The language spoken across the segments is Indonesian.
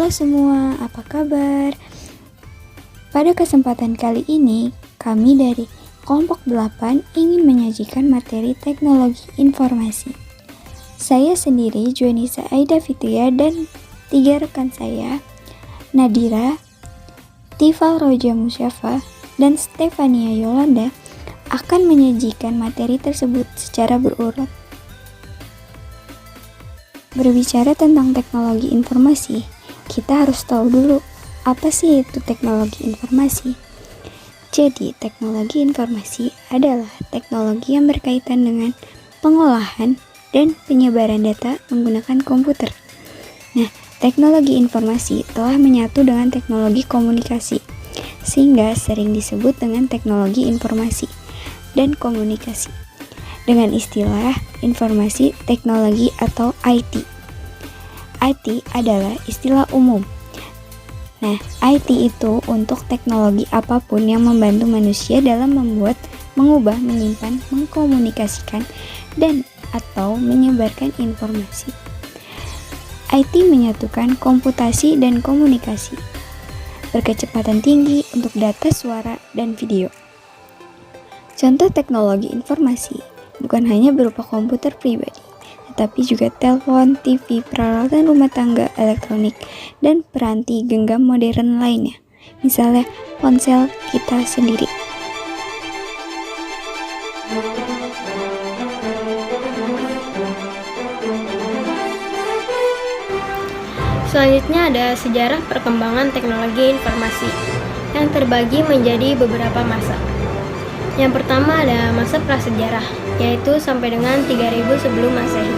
Halo semua, apa kabar? Pada kesempatan kali ini, kami dari kelompok 8 ingin menyajikan materi teknologi informasi. Saya sendiri, Juanisa Aida Fitria, dan 3 rekan saya, Nadira, Tifal Roja Musyafa, dan Stefania Yolanda, akan menyajikan materi tersebut secara berurut. Berbicara tentang teknologi informasi, kita harus tahu dulu apa sih itu teknologi informasi. Jadi, teknologi informasi adalah teknologi yang berkaitan dengan pengolahan dan penyebaran data menggunakan komputer. Nah, teknologi informasi telah menyatu dengan teknologi komunikasi, sehingga sering disebut dengan teknologi informasi dan komunikasi dengan istilah informasi teknologi atau IT. IT adalah istilah umum. Nah, IT itu untuk teknologi apapun yang membantu manusia dalam membuat, mengubah, menyimpan, mengkomunikasikan, dan atau menyebarkan informasi. IT menyatukan komputasi dan komunikasi berkecepatan tinggi untuk data, suara, dan video. Contoh teknologi informasi bukan hanya berupa komputer pribadi, tetapi juga telepon, TV, peralatan rumah tangga, elektronik, dan peranti genggam modern lainnya. Misalnya ponsel kita sendiri. Selanjutnya ada sejarah perkembangan teknologi informasi yang terbagi menjadi beberapa masa. Yang pertama ada masa prasejarah, yaitu sampai dengan 3000 sebelum Masehi.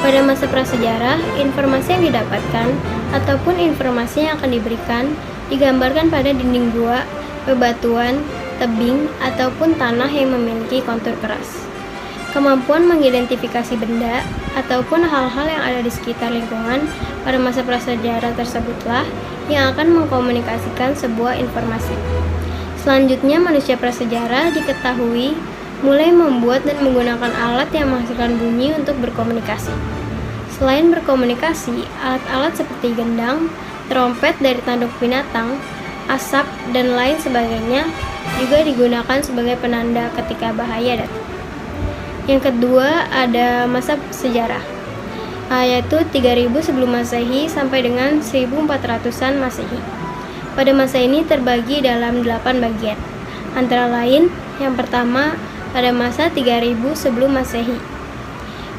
Pada masa prasejarah, informasi yang didapatkan ataupun informasi yang akan diberikan digambarkan pada dinding gua, bebatuan, tebing, ataupun tanah yang memiliki kontur keras. Kemampuan mengidentifikasi benda ataupun hal-hal yang ada di sekitar lingkungan pada masa prasejarah tersebutlah yang akan mengkomunikasikan sebuah informasi. Selanjutnya, manusia prasejarah diketahui mulai membuat dan menggunakan alat yang menghasilkan bunyi untuk berkomunikasi. Selain berkomunikasi, alat-alat seperti gendang, trompet dari tanduk binatang, asap, dan lain sebagainya juga digunakan sebagai penanda ketika bahaya datang. Yang kedua ada masa sejarah, yaitu 3000 sebelum Masehi sampai dengan 1400-an Masehi. Pada masa ini terbagi dalam 8 bagian, antara lain yang pertama pada masa 3000 sebelum Masehi.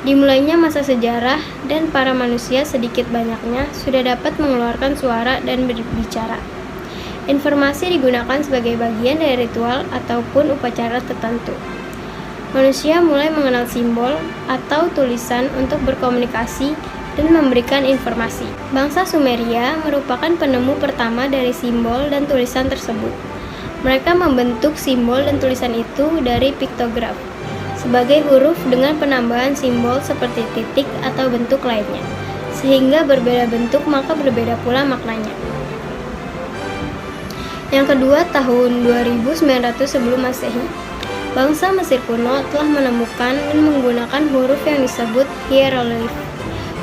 Dimulainya masa sejarah dan para manusia sedikit banyaknya sudah dapat mengeluarkan suara dan berbicara. Informasi digunakan sebagai bagian dari ritual ataupun upacara tertentu. Manusia mulai mengenal simbol atau tulisan untuk berkomunikasi dan memberikan informasi. Bangsa Sumeria merupakan penemu pertama dari simbol dan tulisan tersebut. Mereka membentuk simbol dan tulisan itu dari piktograf sebagai huruf dengan penambahan simbol seperti titik atau bentuk lainnya, sehingga berbeda bentuk maka berbeda pula maknanya. Yang kedua, tahun 2900 sebelum Masehi. Bangsa Mesir kuno telah menemukan dan menggunakan huruf yang disebut hieroglif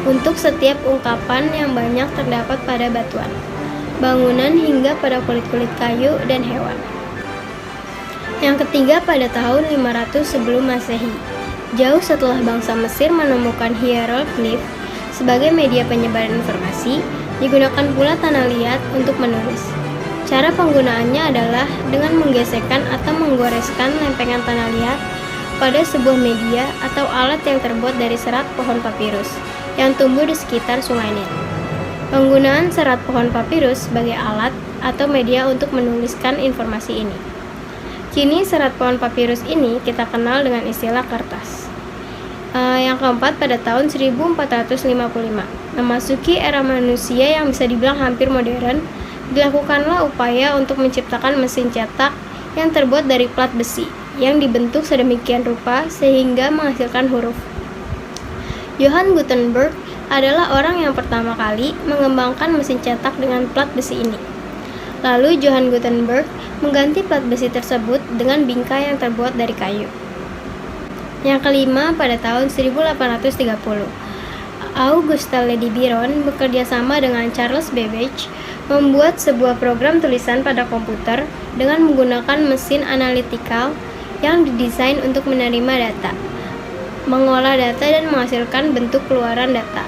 untuk setiap ungkapan yang banyak terdapat pada batuan, bangunan hingga pada kulit-kulit kayu dan hewan. Yang ketiga pada tahun 500 sebelum Masehi. Jauh setelah bangsa Mesir menemukan hieroglif sebagai media penyebaran informasi, digunakan pula tanah liat untuk menulis. Cara penggunaannya adalah dengan menggesekkan atau menggoreskan lempengan tanah liat pada sebuah media atau alat yang terbuat dari serat pohon papirus yang tumbuh di sekitar Sungai Nil. Penggunaan serat pohon papirus sebagai alat atau media untuk menuliskan informasi ini. Kini serat pohon papirus ini kita kenal dengan istilah kertas. Yang keempat pada tahun 1455, memasuki era manusia yang bisa dibilang hampir modern, dilakukanlah upaya untuk menciptakan mesin cetak yang terbuat dari plat besi yang dibentuk sedemikian rupa sehingga menghasilkan huruf. Johann Gutenberg adalah orang yang pertama kali mengembangkan mesin cetak dengan plat besi ini. Lalu Johann Gutenberg mengganti plat besi tersebut dengan bingkai yang terbuat dari kayu. Yang kelima pada tahun 1830, Auguste Lady Byron bekerja sama dengan Charles Babbage membuat sebuah program tulisan pada komputer dengan menggunakan mesin analytical yang didesain untuk menerima data, mengolah data dan menghasilkan bentuk keluaran data.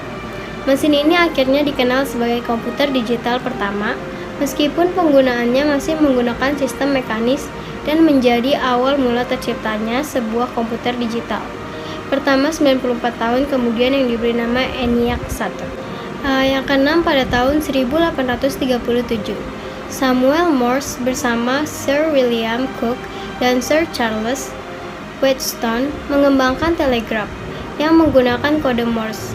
Mesin ini akhirnya dikenal sebagai komputer digital pertama, meskipun penggunaannya masih menggunakan sistem mekanis dan menjadi awal mula terciptanya sebuah komputer digital. Pertama 94 tahun kemudian yang diberi nama ENIAC 1. Yang keenam pada tahun 1837, Samuel Morse bersama Sir William Cooke dan Sir Charles Wheatstone mengembangkan telegraf yang menggunakan kode Morse.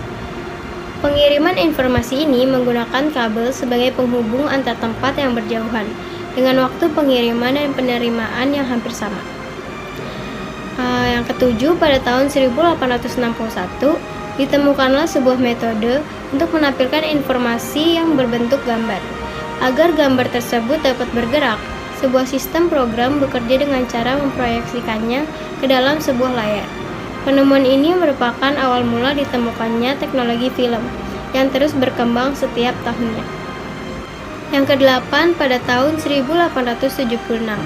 Pengiriman informasi ini menggunakan kabel sebagai penghubung antar tempat yang berjauhan, dengan waktu pengiriman dan penerimaan yang hampir sama. Yang ketujuh, pada tahun 1861, ditemukanlah sebuah metode untuk menampilkan informasi yang berbentuk gambar. Agar gambar tersebut dapat bergerak, sebuah sistem program bekerja dengan cara memproyeksikannya ke dalam sebuah layar. Penemuan ini merupakan awal mula ditemukannya teknologi film, yang terus berkembang setiap tahunnya. Yang kedelapan, pada tahun 1876,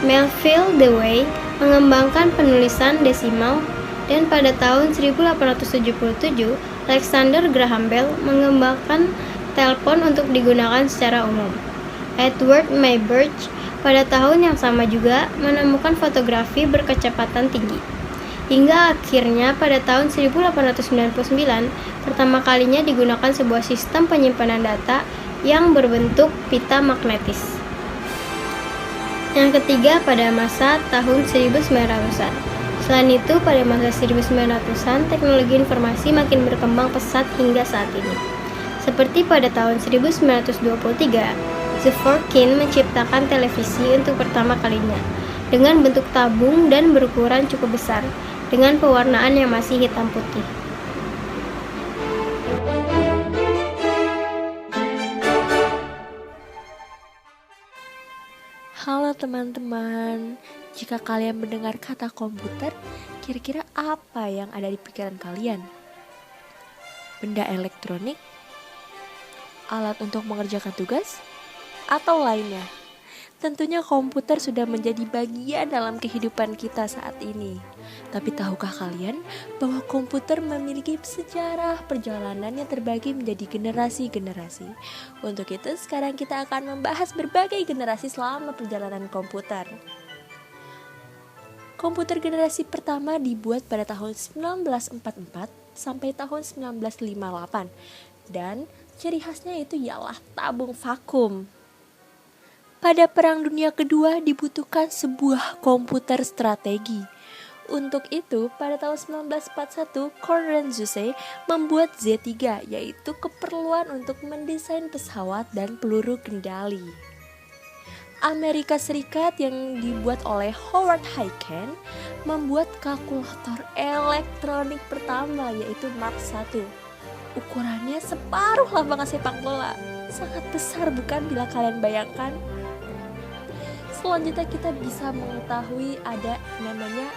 Melville Dewey mengembangkan penulisan desimal, dan pada tahun 1877, Alexander Graham Bell mengembangkan telepon untuk digunakan secara umum. Edward Muybridge pada tahun yang sama juga menemukan fotografi berkecepatan tinggi. Hingga akhirnya pada tahun 1899, pertama kalinya digunakan sebuah sistem penyimpanan data yang berbentuk pita magnetis. Yang ketiga, pada masa tahun 1900-an. Selain itu, pada masa 1900-an, teknologi informasi makin berkembang pesat hingga saat ini. Seperti pada tahun 1923, Zworykin menciptakan televisi untuk pertama kalinya, dengan bentuk tabung dan berukuran cukup besar, dengan pewarnaan yang masih hitam putih. Halo teman-teman, jika kalian mendengar kata komputer, kira-kira apa yang ada di pikiran kalian? Benda elektronik? Alat untuk mengerjakan tugas? Atau lainnya? Tentunya komputer sudah menjadi bagian dalam kehidupan kita saat ini. Tapi tahukah kalian bahwa komputer memiliki sejarah perjalanan yang terbagi menjadi generasi-generasi? Untuk itu sekarang kita akan membahas berbagai generasi selama perjalanan komputer. Komputer generasi pertama dibuat pada tahun 1944 sampai tahun 1958. Dan ciri khasnya itu ialah tabung vakum. Pada Perang Dunia Kedua dibutuhkan sebuah komputer strategi. Untuk itu, pada tahun 1941, Konrad Zuse membuat Z3, yaitu keperluan untuk mendesain pesawat dan peluru kendali. Amerika Serikat yang dibuat oleh Howard Aiken membuat kalkulator elektronik pertama, yaitu Mark I. Ukurannya separuh lapangan sepak bola. Sangat besar bukan bila kalian bayangkan? Selanjutnya kita bisa mengetahui ada namanya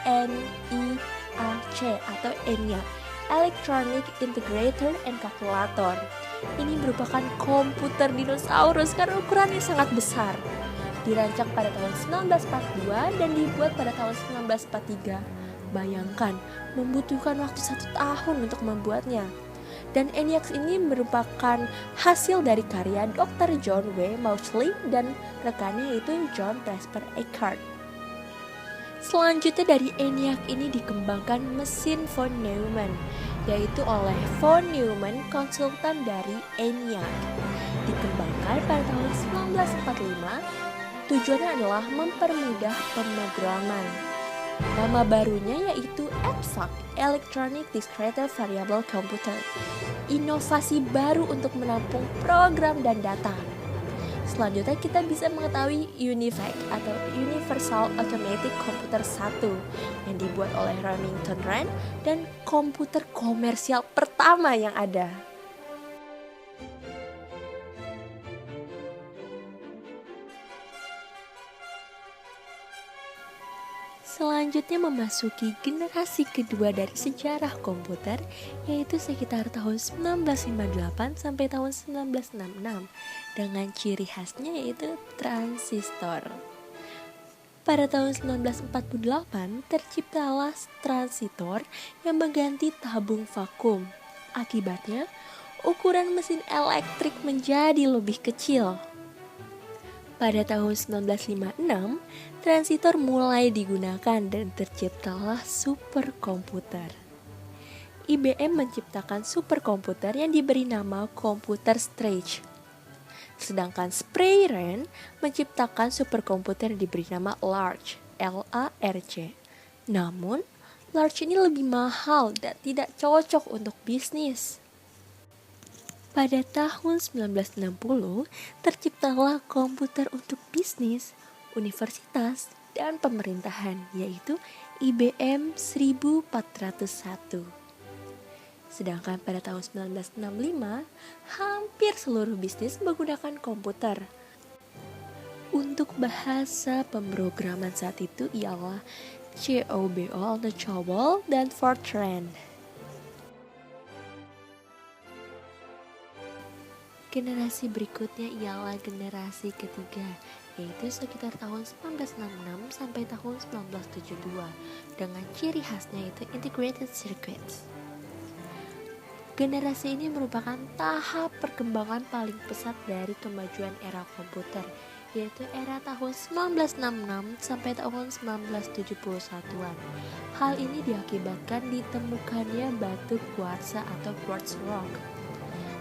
ENIAC atau ENIAC, Electronic Integrator and Calculator. Ini merupakan komputer dinosaurus karena ukurannya sangat besar. Dirancang pada tahun 1942 dan dibuat pada tahun 1943. Bayangkan, membutuhkan waktu 1 tahun untuk membuatnya. Dan ENIAC ini merupakan hasil dari karya Dr. John W. Mauchly dan rekannya yaitu John Presper Eckert. Selanjutnya dari ENIAC ini dikembangkan mesin von Neumann, yaitu oleh von Neumann, konsultan dari ENIAC. Dikembangkan pada tahun 1945, tujuannya adalah mempermudah pemrograman. Nama barunya yaitu EDVAC, Electronic Discrete Variable Computer. Inovasi baru untuk menampung program dan data. Selanjutnya kita bisa mengetahui UNIVAC atau Universal Automatic Computer 1 yang dibuat oleh Remington Rand dan komputer komersial pertama yang ada. Selanjutnya memasuki generasi kedua dari sejarah komputer, yaitu sekitar tahun 1958 sampai tahun 1966, dengan ciri khasnya yaitu transistor. Pada tahun 1948, terciptalah transistor yang mengganti tabung vakum. Akibatnya, ukuran mesin elektrik menjadi lebih kecil. Pada tahun 1956, transistor mulai digunakan dan terciptalah superkomputer. IBM menciptakan superkomputer yang diberi nama komputer Stretch. Sedangkan Sprayren menciptakan superkomputer yang diberi nama Large, LARC. Namun, Large ini lebih mahal dan tidak cocok untuk bisnis. Pada tahun 1960, terciptalah komputer untuk bisnis, universitas, dan pemerintahan, yaitu IBM 1401. Sedangkan pada tahun 1965, hampir seluruh bisnis menggunakan komputer. Untuk bahasa pemrograman saat itu ialah COBOL, COBOL, dan Fortran. Generasi berikutnya ialah generasi ketiga, yaitu sekitar tahun 1966 sampai tahun 1972, dengan ciri khasnya yaitu integrated circuits. Generasi ini merupakan tahap perkembangan paling pesat dari kemajuan era komputer, yaitu era tahun 1966 sampai tahun 1971-an. Hal ini diakibatkan ditemukannya batu kuarsa atau quartz rock.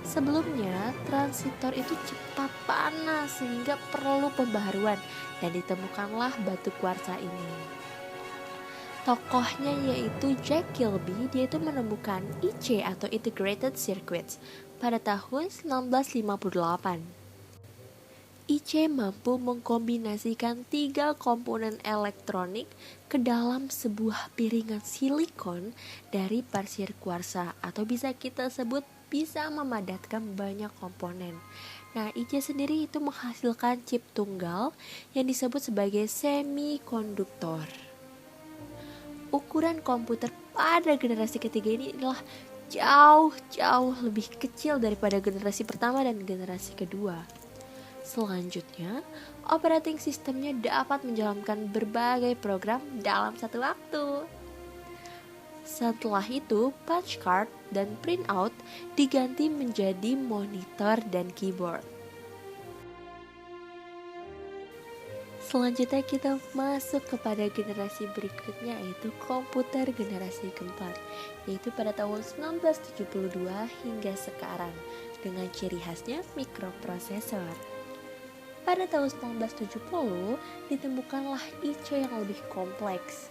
Sebelumnya, transistor itu cepat panas sehingga perlu pembaharuan dan ditemukanlah batu kuarsa ini. Tokohnya yaitu Jack Kilby, dia itu menemukan IC atau Integrated Circuits pada tahun 1958. IC mampu mengkombinasikan 3 komponen elektronik ke dalam sebuah piringan silikon dari pasir kuarsa, atau bisa kita sebut bisa memadatkan banyak komponen. Nah, IC sendiri itu menghasilkan chip tunggal yang disebut sebagai semikonduktor. Ukuran komputer pada generasi ketiga ini adalah jauh lebih kecil daripada generasi pertama dan generasi kedua. Selanjutnya, operating sistemnya dapat menjalankan berbagai program dalam satu waktu. Setelah itu, punch card dan printout diganti menjadi monitor dan keyboard. Selanjutnya kita masuk kepada generasi berikutnya, yaitu komputer generasi keempat, yaitu pada tahun 1972 hingga sekarang, dengan ciri khasnya mikroprosesor. Pada tahun 1970 ditemukanlah IC yang lebih kompleks,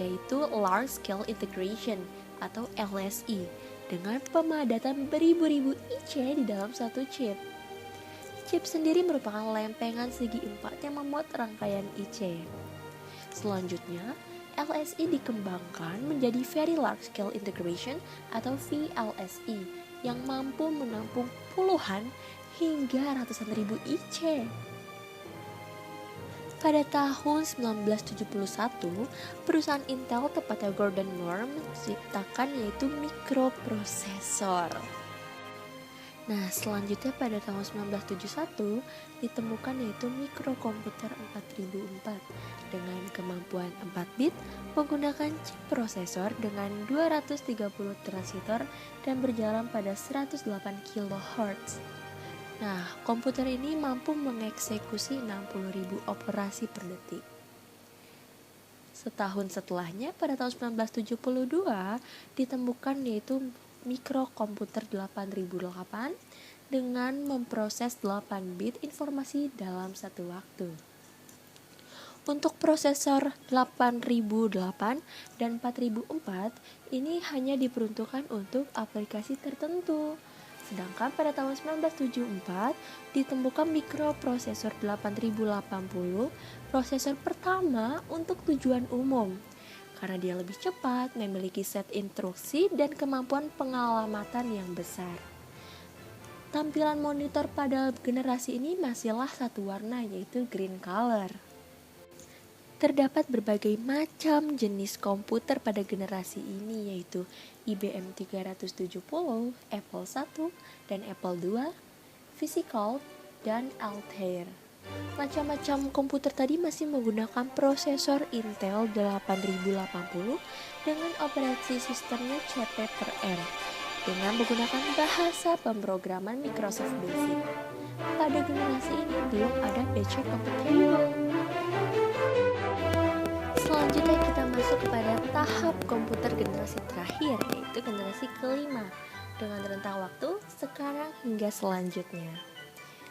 yaitu Large Scale Integration atau LSI, dengan pemadatan beribu-ribu IC di dalam satu chip. Chip sendiri merupakan lempengan segi empat yang memuat rangkaian IC. Selanjutnya, LSI dikembangkan menjadi Very Large Scale Integration atau VLSI yang mampu menampung puluhan hingga ratusan ribu IC. Pada tahun 1971, perusahaan Intel, tepatnya Gordon Moore, menciptakan yaitu mikroprosesor. Nah, selanjutnya pada tahun 1971 ditemukan yaitu mikrokomputer 4004 dengan kemampuan 4 bit menggunakan chip prosesor dengan 230 transistor dan berjalan pada 108 kHz. Nah, komputer ini mampu mengeksekusi 60.000 operasi per detik. Setahun setelahnya, pada tahun 1972, ditemukan yaitu mikrokomputer 8008 dengan memproses 8 bit informasi dalam satu waktu. Untuk prosesor 8008 dan 4004 ini hanya diperuntukkan untuk aplikasi tertentu. Sedangkan pada tahun 1974 ditemukan mikroprosesor 8080, prosesor pertama untuk tujuan umum. Karena dia lebih cepat, memiliki set instruksi dan kemampuan pengalamatan yang besar. Tampilan monitor pada generasi ini masihlah satu warna, yaitu green color. Terdapat berbagai macam jenis komputer pada generasi ini, yaitu IBM 370, Apple I, dan Apple II, Physical, dan Altair. Macam-macam komputer tadi masih menggunakan prosesor Intel 8080 dengan operasi sistemnya CP/M dengan menggunakan bahasa pemrograman Microsoft Basic. Pada generasi ini belum ada PC compatible. Selanjutnya kita masuk kepada tahap komputer generasi terakhir, yaitu generasi kelima, dengan rentang waktu sekarang hingga selanjutnya.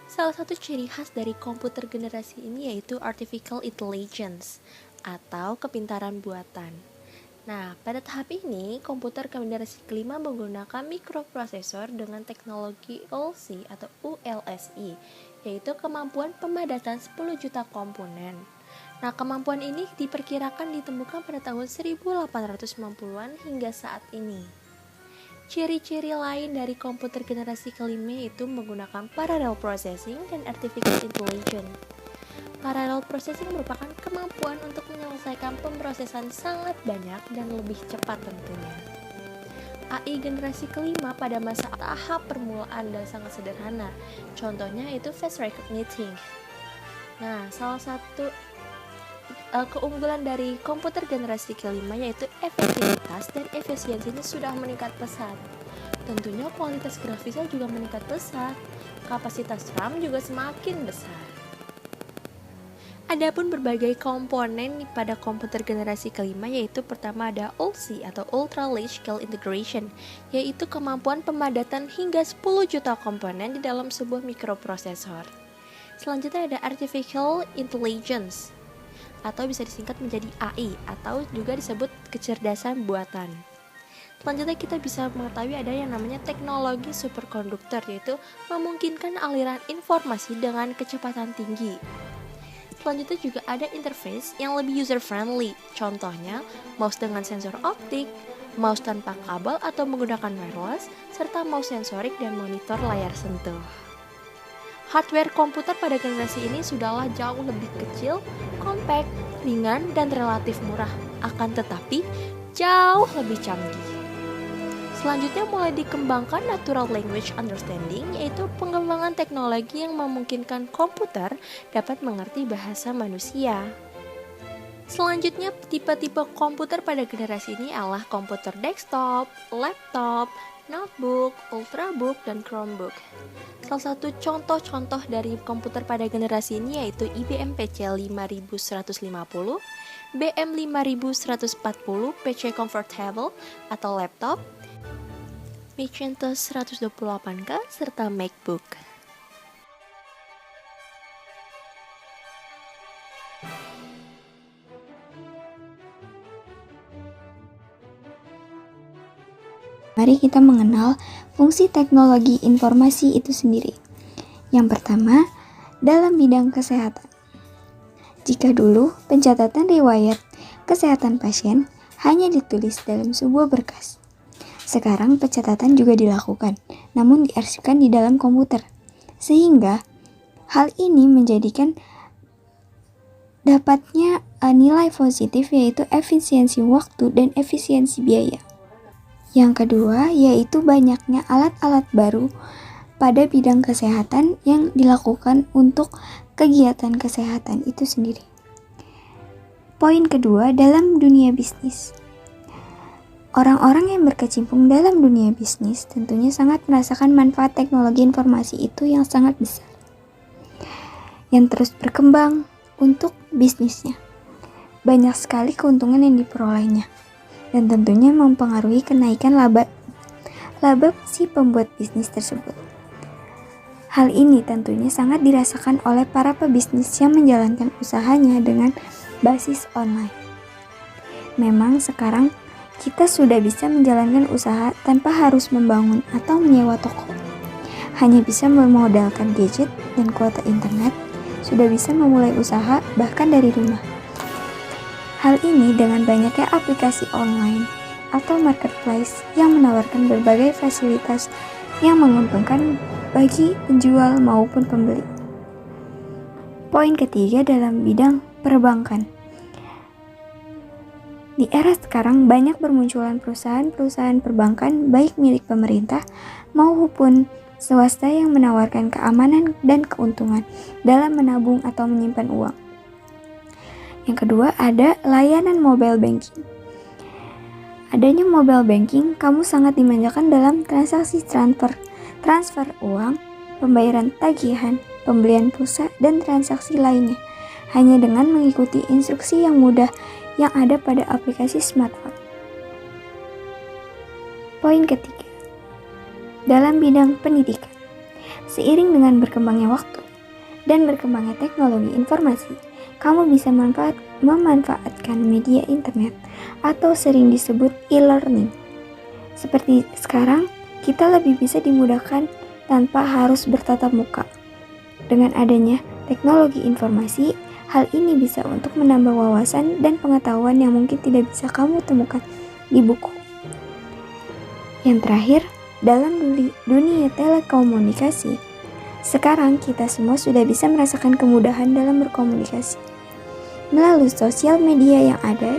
Salah satu ciri khas dari komputer generasi ini yaitu artificial intelligence atau kepintaran buatan. Nah, pada tahap ini, komputer generasi kelima menggunakan mikroprosesor dengan teknologi ULSI atau ULSI, yaitu kemampuan pemadatan 10 juta komponen. Nah, kemampuan ini diperkirakan ditemukan pada tahun 1890-an hingga saat ini. Ciri-ciri lain dari komputer generasi kelima itu menggunakan parallel processing dan artificial intelligence. Parallel processing merupakan kemampuan untuk menyelesaikan pemrosesan sangat banyak dan lebih cepat tentunya. AI generasi kelima pada masa tahap permulaan dan sangat sederhana. Contohnya itu face recognition. Nah, salah satu keunggulan dari komputer generasi kelima yaitu efektivitas dan efisiensinya sudah meningkat pesat. Tentunya kualitas grafisnya juga meningkat pesat. Kapasitas RAM juga semakin besar. Adapun berbagai komponen pada komputer generasi kelima yaitu pertama ada ULSI atau Ultra Large Scale Integration, yaitu kemampuan pemadatan hingga 10 juta komponen di dalam sebuah mikroprosesor. Selanjutnya ada Artificial Intelligence atau bisa disingkat menjadi AI atau juga disebut kecerdasan buatan. Selanjutnya kita bisa mengetahui ada yang namanya teknologi superkonduktor, yaitu memungkinkan aliran informasi dengan kecepatan tinggi. Selanjutnya juga ada interface yang lebih user friendly, contohnya mouse dengan sensor optik, mouse tanpa kabel atau menggunakan wireless, serta mouse sensorik dan monitor layar sentuh. Hardware komputer pada generasi ini sudahlah jauh lebih kecil, compact, ringan, dan relatif murah, akan tetapi jauh lebih canggih. Selanjutnya mulai dikembangkan natural language understanding, yaitu pengembangan teknologi yang memungkinkan komputer dapat mengerti bahasa manusia. Selanjutnya, tipe-tipe komputer pada generasi ini adalah komputer desktop, laptop, notebook, ultrabook, dan chromebook. Salah satu contoh-contoh dari komputer pada generasi ini yaitu IBM PC 5150, BM 5140 PC Comfortable atau laptop, Macintosh 128K, serta MacBook. Mari kita mengenal fungsi teknologi informasi itu sendiri. Yang pertama, dalam bidang kesehatan. Jika dulu pencatatan riwayat kesehatan pasien hanya ditulis dalam sebuah berkas, sekarang pencatatan juga dilakukan, namun diarsipkan di dalam komputer. Sehingga hal ini menjadikan dapatnya nilai positif yaitu efisiensi waktu dan efisiensi biaya. Yang kedua yaitu banyaknya alat-alat baru pada bidang kesehatan yang dilakukan untuk kegiatan kesehatan itu sendiri. Poin kedua, dalam dunia bisnis. Orang-orang yang berkecimpung dalam dunia bisnis tentunya sangat merasakan manfaat teknologi informasi itu yang sangat besar, yang terus berkembang untuk bisnisnya. Banyak sekali keuntungan yang diperolehnya, dan tentunya mempengaruhi kenaikan laba si pembuat bisnis tersebut. Hal ini tentunya sangat dirasakan oleh para pebisnis yang menjalankan usahanya dengan basis online. Memang sekarang kita sudah bisa menjalankan usaha tanpa harus membangun atau menyewa toko. Hanya bisa memodalkan gadget dan kuota internet, sudah bisa memulai usaha bahkan dari rumah. Hal ini dengan banyaknya aplikasi online atau marketplace yang menawarkan berbagai fasilitas yang menguntungkan bagi penjual maupun pembeli. Poin ketiga dalam bidang perbankan. Di era sekarang banyak bermunculan perusahaan-perusahaan perbankan baik milik pemerintah maupun swasta yang menawarkan keamanan dan keuntungan dalam menabung atau menyimpan uang. Yang kedua ada layanan mobile banking. Adanya mobile banking, kamu sangat dimanjakan dalam transaksi transfer uang, pembayaran tagihan, pembelian pulsa, dan transaksi lainnya, hanya dengan mengikuti instruksi yang mudah yang ada pada aplikasi smartphone. Poin ketiga, dalam bidang pendidikan. Seiring dengan berkembangnya waktu dan berkembangnya teknologi informasi, kamu bisa memanfaatkan media internet atau sering disebut e-learning. Seperti sekarang, kita lebih bisa dimudahkan tanpa harus bertatap muka. Dengan adanya teknologi informasi, hal ini bisa untuk menambah wawasan dan pengetahuan yang mungkin tidak bisa kamu temukan di buku. Yang terakhir, dalam dunia telekomunikasi, sekarang kita semua sudah bisa merasakan kemudahan dalam berkomunikasi. Melalui sosial media yang ada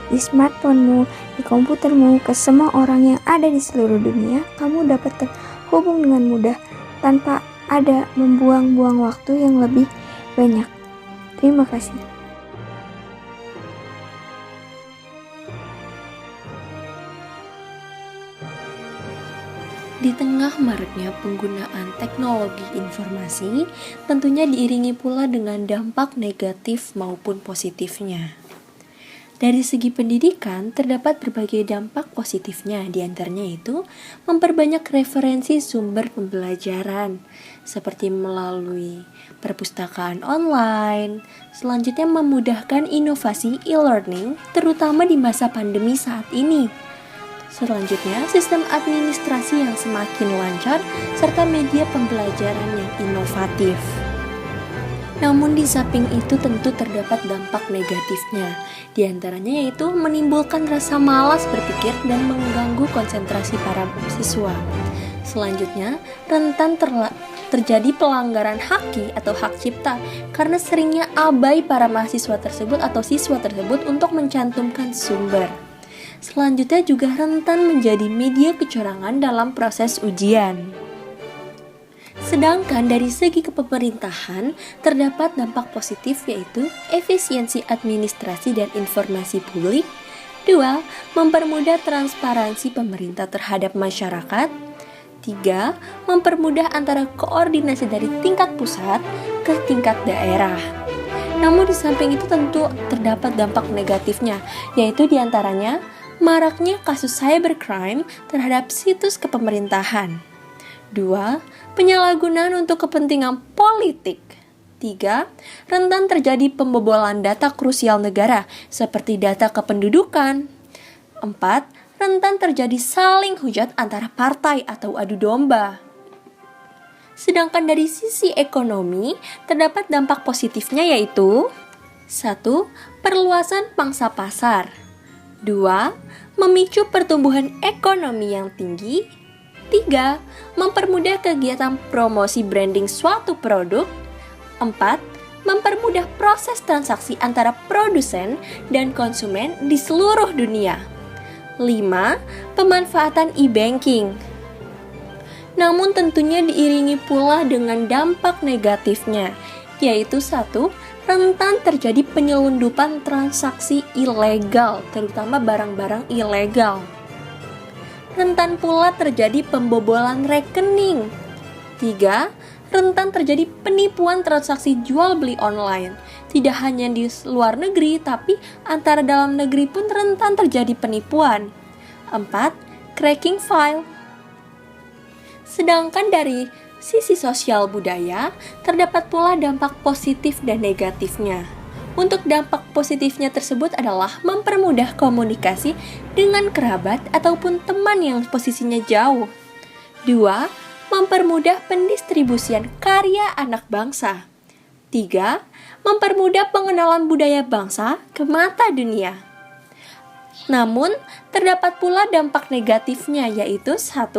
di smartphone-mu, di komputermu, ke semua orang yang ada di seluruh dunia, kamu dapat terhubung dengan mudah tanpa ada membuang-buang waktu yang lebih banyak. Terima kasih. Di tengah maraknya penggunaan teknologi informasi, tentunya diiringi pula dengan dampak negatif maupun positifnya. Dari segi pendidikan, terdapat berbagai dampak positifnya, diantaranya itu memperbanyak referensi sumber pembelajaran, seperti melalui perpustakaan online, selanjutnya memudahkan inovasi e-learning, terutama di masa pandemi saat ini. Selanjutnya, sistem administrasi yang semakin lancar, serta media pembelajaran yang inovatif. Namun di samping itu tentu terdapat dampak negatifnya, di antaranya yaitu menimbulkan rasa malas berpikir dan mengganggu konsentrasi para siswa. Selanjutnya, rentan terjadi pelanggaran haki atau hak cipta karena seringnya abai para mahasiswa tersebut atau siswa tersebut untuk mencantumkan sumber. Selanjutnya juga rentan menjadi media kecurangan dalam proses ujian. Sedangkan dari segi kepemerintahan, terdapat dampak positif yaitu efisiensi administrasi dan informasi publik. 2. Mempermudah transparansi pemerintah terhadap masyarakat. 3. Mempermudah antara koordinasi dari tingkat pusat ke tingkat daerah. Namun di samping itu tentu terdapat dampak negatifnya, yaitu diantaranya maraknya kasus cybercrime terhadap situs kepemerintahan. 2. Penyalahgunaan untuk kepentingan politik. 3. Rentan terjadi pembobolan data krusial negara seperti data kependudukan. 4. Rentan terjadi saling hujat antara partai atau adu domba. Sedangkan dari sisi ekonomi, terdapat dampak positifnya yaitu 1. Perluasan pangsa pasar. 2. Memicu pertumbuhan ekonomi yang tinggi. 3. Mempermudah kegiatan promosi branding suatu produk. 4. Mempermudah proses transaksi antara produsen dan konsumen di seluruh dunia. 5. Pemanfaatan e-banking. Namun tentunya diiringi pula dengan dampak negatifnya, yaitu 1. Rentan terjadi penyelundupan transaksi ilegal, terutama barang-barang ilegal. Rentan pula terjadi pembobolan rekening. 3. Rentan terjadi penipuan transaksi jual beli online. Tidak hanya di luar negeri, tapi antara dalam negeri pun rentan terjadi penipuan. 4. Cracking file. Sedangkan dari sisi sosial budaya, terdapat pula dampak positif dan negatifnya. Untuk dampak positifnya tersebut adalah mempermudah komunikasi dengan kerabat ataupun teman yang posisinya jauh. 2. Mempermudah pendistribusian karya anak bangsa. 3. Mempermudah pengenalan budaya bangsa ke mata dunia. Namun, terdapat pula dampak negatifnya yaitu 1.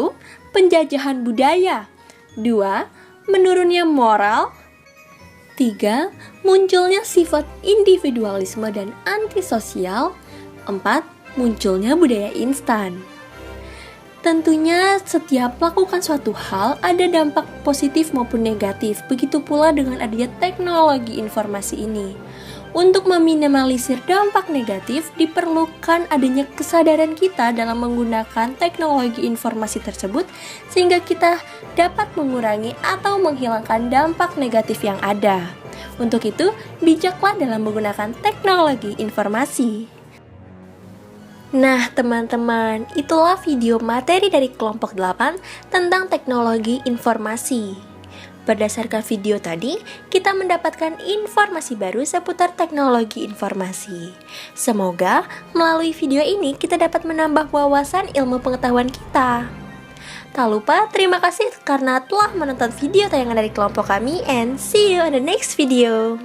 Penjajahan budaya. 2. Menurunnya moral. 3. Munculnya sifat individualisme dan antisosial. Keempat, munculnya budaya instan. Tentunya setiap melakukan suatu hal ada dampak positif maupun negatif, begitu pula dengan adanya teknologi informasi ini. Untuk meminimalisir dampak negatif, diperlukan adanya kesadaran kita dalam menggunakan teknologi informasi tersebut sehingga kita dapat mengurangi atau menghilangkan dampak negatif yang ada. Untuk itu, bijaklah dalam menggunakan teknologi informasi. Nah teman-teman, itulah video materi dari kelompok 8 tentang teknologi informasi. Berdasarkan video tadi, kita mendapatkan informasi baru seputar teknologi informasi. Semoga melalui video ini kita dapat menambah wawasan ilmu pengetahuan kita. Tak lupa, terima kasih karena telah menonton video tayangan dari kelompok kami, and see you in the next video.